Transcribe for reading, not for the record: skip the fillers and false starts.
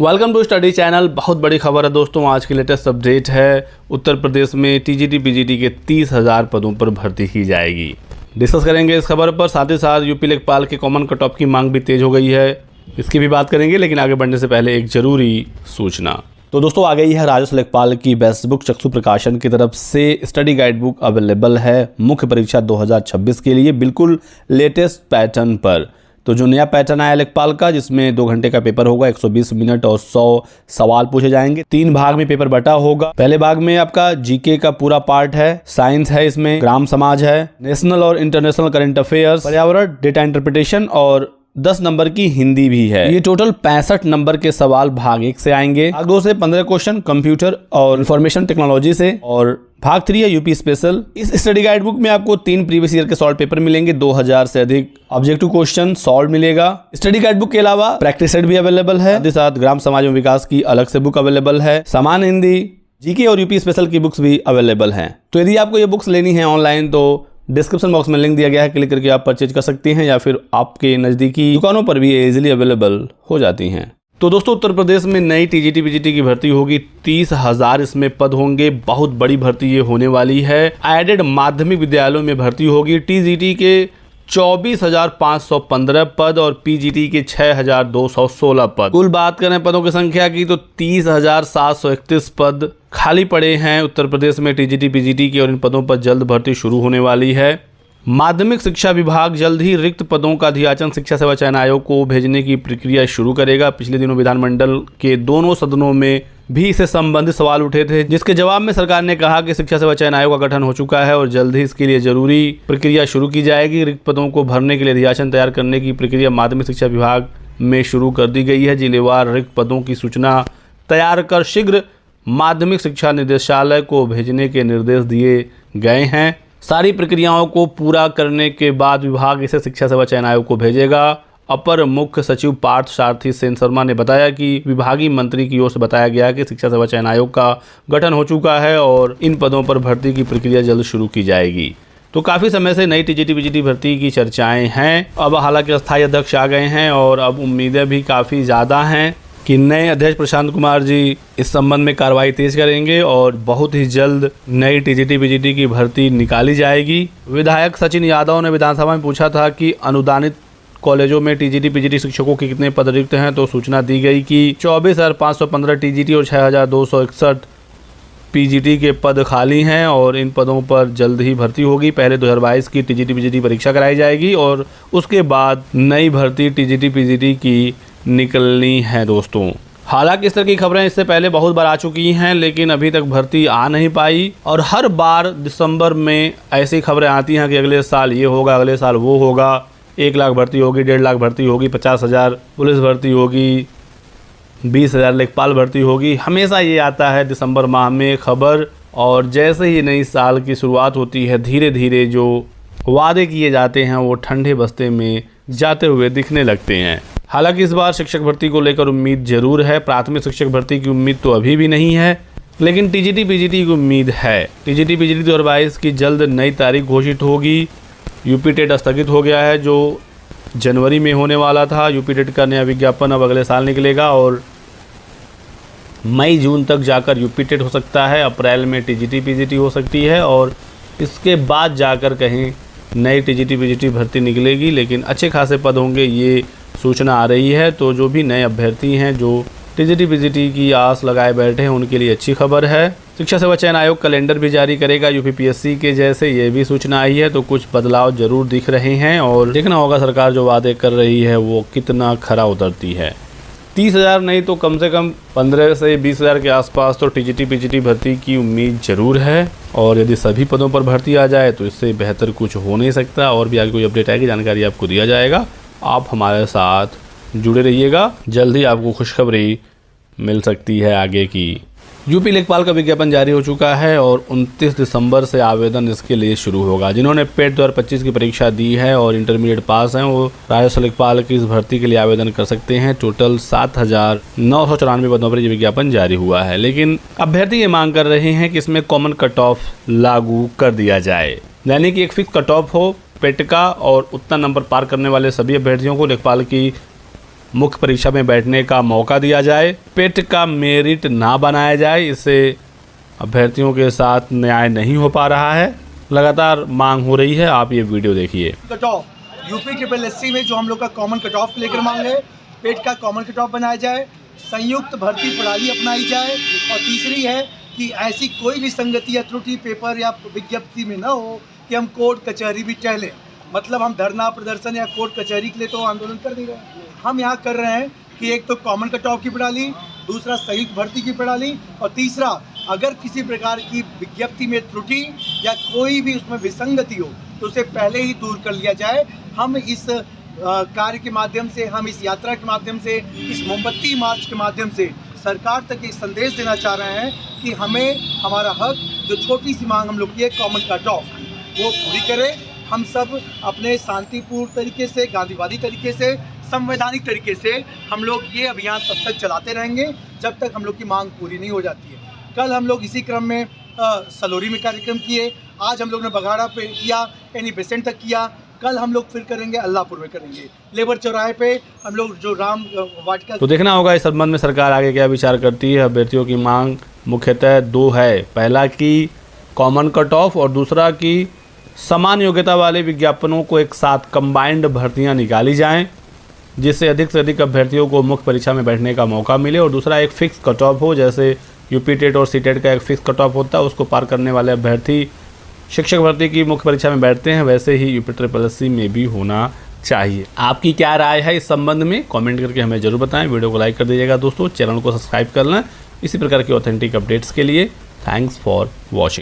Welcome to study channel. बहुत बड़ी खबर है दोस्तों, आज की लेटेस्ट अपडेट है। उत्तर प्रदेश में टीजीटी पीजीटी के 30,000 पदों पर भर्ती की जाएगी। डिस्कस करेंगे इस खबर पर, साथ ही साथ यूपी लेखपाल के कॉमन कट ऑफ की मांग भी तेज हो गई है, इसकी भी बात करेंगे। लेकिन आगे बढ़ने से पहले एक जरूरी सूचना। तो दोस्तों आ गई है राजस्व लेखपाल की बेस्ट बुक। चक्षु प्रकाशन की तरफ से स्टडी गाइड बुक अवेलेबल है मुख्य परीक्षा 2026 के लिए, बिल्कुल लेटेस्ट पैटर्न पर। तो जो नया पैटर्न आया लेखपाल का, जिसमें 2 घंटे का पेपर होगा, 120 मिनट और 100 सवाल पूछे जाएंगे। 3 भाग में पेपर बटा होगा। पहले भाग में आपका जीके का पूरा पार्ट है, साइंस है, इसमें ग्राम समाज है, नेशनल और इंटरनेशनल करंट अफेयर्स, पर्यावरण, डेटा इंटरप्रिटेशन और 10 नंबर की हिंदी भी है। ये टोटल 65 नंबर के सवाल भाग 1 से आएंगे। भाग 2 से 15 क्वेश्चन कंप्यूटर और इंफॉर्मेशन टेक्नोलॉजी से, और भाग 3 है यूपी स्पेशल। इस स्टडी गाइड बुक में आपको 3 प्रीवियस ईयर के सॉल्व पेपर मिलेंगे, 2000 से अधिक ऑब्जेक्टिव क्वेश्चन सॉल्व मिलेगा। स्टडी गाइड बुक के अलावा प्रैक्टिस सेट भी अवेलेबल है, साथ ही साथ ग्राम समाज एवं विकास की अलग से बुक अवेलेबल है, सामान्य हिंदी, जीके और यूपी स्पेशल की बुक्स भी अवेलेबल हैं। तो यदि आपको ये बुक्स लेनी है ऑनलाइन, तो डिस्क्रिप्शन बॉक्स में लिंक दिया गया है, क्लिक करके आप परचेज कर सकती हैं, या फिर आपके नज़दीकी दुकानों पर भी इजीली अवेलेबल हो जाती हैं। तो दोस्तों उत्तर प्रदेश में नई टीजीटी पीजीटी की भर्ती होगी, 30,000 इसमें पद होंगे। बहुत बड़ी भर्ती ये होने वाली है। एडेड माध्यमिक विद्यालयों में भर्ती होगी। टीजीटी के 24,515 पद और पीजीटी के 6,216 पद। कुल बात करें पदों की संख्या की, तो 30,731 पद खाली पड़े हैं उत्तर प्रदेश में टीजीटी पीजीटी के, और इन पदों पर जल्द भर्ती शुरू होने वाली है। माध्यमिक शिक्षा विभाग जल्द ही रिक्त पदों का अधियाचन शिक्षा सेवा चयन आयोग को भेजने की प्रक्रिया शुरू करेगा। पिछले दिनों विधानमंडल के दोनों सदनों में भी इससे संबंधित सवाल उठे थे, जिसके जवाब में सरकार ने कहा कि शिक्षा सेवा चयन आयोग का गठन हो चुका है और जल्द ही इसके लिए जरूरी प्रक्रिया शुरू की जाएगी। रिक्त पदों को भरने के लिए अधियाचन तैयार करने की प्रक्रिया माध्यमिक शिक्षा विभाग में शुरू कर दी गई है। जिलेवार रिक्त पदों की सूचना तैयार कर शीघ्र माध्यमिक शिक्षा निदेशालय को भेजने के निर्देश दिए गए हैं। सारी प्रक्रियाओं को पूरा करने के बाद विभाग इसे शिक्षा सेवा चयन आयोग को भेजेगा। अपर मुख्य सचिव पार्थ सारथी सेन शर्मा ने बताया कि विभागीय मंत्री की ओर से बताया गया कि शिक्षा सेवा चयन आयोग का गठन हो चुका है और इन पदों पर भर्ती की प्रक्रिया जल्द शुरू की जाएगी। तो काफ़ी समय से नई टीजीटी पीजीटी भर्ती की चर्चाएं हैं। अब हालांकि अस्थायी अध्यक्ष आ गए हैं और अब उम्मीदें भी काफ़ी ज़्यादा हैं कि नए अध्यक्ष प्रशांत कुमार जी इस संबंध में कार्रवाई तेज करेंगे और बहुत ही जल्द नई टीजीटी पीजीटी की भर्ती निकाली जाएगी। विधायक सचिन यादव ने विधानसभा में पूछा था कि अनुदानित कॉलेजों में टीजीटी पीजीटी शिक्षकों के कितने पद रिक्त हैं, तो सूचना दी गई कि 24,515 टीजीटी और 6,261 पीजीटी के पद खाली हैं और इन पदों पर जल्द ही भर्ती होगी। पहले 2022 की टीजीटी पीजीटी परीक्षा कराई जाएगी और उसके बाद नई भर्ती टीजीटी पीजीटी की निकलनी है दोस्तों। हालांकि इस तरह की खबरें इससे पहले बहुत बार आ चुकी हैं, लेकिन अभी तक भर्ती आ नहीं पाई। और हर बार दिसंबर में ऐसी खबरें आती हैं कि अगले साल ये होगा, अगले साल वो होगा, 1 लाख भर्ती होगी, 1.5 लाख भर्ती होगी, 50,000 पुलिस भर्ती होगी, 20,000 लेखपाल भर्ती होगी। हमेशा ये आता है दिसंबर माह में खबर। और जैसे ही नई साल की शुरुआत होती है, धीरे धीरे जो वादे किए जाते हैं वो ठंडे बस्ते में जाते हुए दिखने लगते हैं। हालांकि इस बार शिक्षक भर्ती को लेकर उम्मीद जरूर है। प्राथमिक शिक्षक भर्ती की उम्मीद तो अभी भी नहीं है, लेकिन टीजीटी पीजीटी की उम्मीद है। टीजीटी पीजीटी 2022 की जल्द नई तारीख घोषित होगी। यूपी टेट स्थगित हो गया है, जो जनवरी में होने वाला था। यूपी टेट का नया विज्ञापन अब अगले साल निकलेगा और मई जून तक जाकर यूपी टेट हो सकता है। अप्रैल में टीजीटी पीजीटी हो सकती है और इसके बाद जाकर कहीं नई टीजीटी पीजीटी भर्ती निकलेगी। लेकिन अच्छे खासे पद होंगे, ये सूचना आ रही है। तो जो भी नए अभ्यर्थी हैं जो टीजीटी पीजीटी की आस लगाए बैठे हैं, उनके लिए अच्छी खबर है। शिक्षा सेवा चयन आयोग कैलेंडर भी जारी करेगा यूपीपीएससी के जैसे, ये भी सूचना आई है। तो कुछ बदलाव जरूर दिख रहे हैं और देखना होगा सरकार जो वादे कर रही है वो कितना खरा उतरती है। 30,000 नहीं तो कम से कम 15 से 20,000 के आसपास तो टीजीटी पीजीटी भर्ती की उम्मीद जरूर है। और यदि सभी पदों पर भर्ती आ जाए तो इससे बेहतर कुछ हो नहीं सकता। और भी आगे कोई अपडेट आएगी, जानकारी आपको दिया जाएगा। आप हमारे साथ जुड़े रहिएगा, जल्द ही आपको खुशखबरी मिल सकती है आगे की। यूपी लेखपाल का विज्ञापन जारी हो चुका है और 29 दिसंबर से आवेदन इसके लिए शुरू होगा। जिन्होंने पेट 2025 की परीक्षा दी है और इंटरमीडिएट पास हैं, वो राजस्व लेखपाल की इस भर्ती के लिए आवेदन कर सकते हैं। टोटल 7,994 पदों पर यह विज्ञापन जारी हुआ है। लेकिन अभ्यर्थी ये मांग कर रहे हैं कि इसमें कॉमन कट ऑफ लागू कर दिया जाए, यानी कि एक फिक्स कट ऑफ हो पेट का, और उतना नंबर पार करने वाले सभी अभ्यर्थियों को लेखपाल की मुख्य परीक्षा में बैठने का मौका दिया जाए, पेट का मेरिट ना बनाया जाए। इससे अभ्यर्थियों के साथ न्याय नहीं हो पा रहा है। लगातार मांग हो रही है, आप ये वीडियो देखिए। Cut off UP triple SC में जो हम लोग का कॉमन कट ऑफ लेकर मांग है, पेट का कॉमन कट ऑफ बनाया जाए, संयुक्त भर्ती प्रणाली अपनाई जाए, और तीसरी है कि ऐसी कोई भी संगति या त्रुटि पेपर या विज्ञप्ति में ना हो कि हम कोर्ट कचहरी भी टहलें। मतलब हम धरना प्रदर्शन या कोर्ट कचहरी के लिए तो आंदोलन कर नहीं रहे, हम यहाँ कर रहे हैं कि एक तो कॉमन कट ऑफ की प्रणाली, दूसरा संयुक्त भर्ती की प्रणाली, और तीसरा अगर किसी प्रकार की विज्ञप्ति में त्रुटि या कोई भी उसमें विसंगति हो तो उसे पहले ही दूर कर लिया जाए। हम इस कार्य के माध्यम से, हम इस यात्रा के माध्यम से, इस मोमबत्ती मार्च के माध्यम से सरकार तक एक संदेश देना चाह रहे हैं कि हमें हमारा हक, जो छोटी सी मांग हम लोग की है कॉमन कट ऑफ, वो पूरी करें। हम सब अपने शांतिपूर्ण तरीके से, गांधीवादी तरीके से, संवैधानिक तरीके से हम लोग ये अभियान तब तक चलाते रहेंगे जब तक हम लोग की मांग पूरी नहीं हो जाती है। कल हम लोग इसी क्रम में सलोरी में कार्यक्रम किए, आज हम लोग ने बघाड़ा पे किया, एनी बेसेंट तक किया, कल हम लोग फिर करेंगे अल्लाहपुर में करेंगे, लेबर चौराहे पे हम लोग जो राम वाटिका। तो देखना होगा इस संबंध में सरकार आगे क्या विचार करती है। अभ्यर्थियों की मांग मुख्यतः दो है, पहला कि कॉमन कट ऑफ और दूसरा कि समान योग्यता वाले विज्ञापनों को एक साथ कंबाइंड भर्तियां निकाली जाएं, जिससे अधिक से अधिक अभ्यर्थियों को मुख्य परीक्षा में बैठने का मौका मिले, और दूसरा एक फिक्स कट ऑफ हो, जैसे यूपी टेट और सी टेट का एक फिक्स कट ऑफ होता है, उसको पार करने वाले अभ्यर्थी शिक्षक भर्ती की मुख्य परीक्षा में बैठते हैं, वैसे ही यूपी ट्रिपल एससी में भी होना चाहिए। आपकी क्या राय है इस संबंध में, कमेंट करके हमें जरूर बताएं। वीडियो को लाइक कर दीजिएगा दोस्तों, चैनल को सब्सक्राइब कर लें इसी प्रकार की ऑथेंटिक अपडेट्स के लिए। Thanks for watching.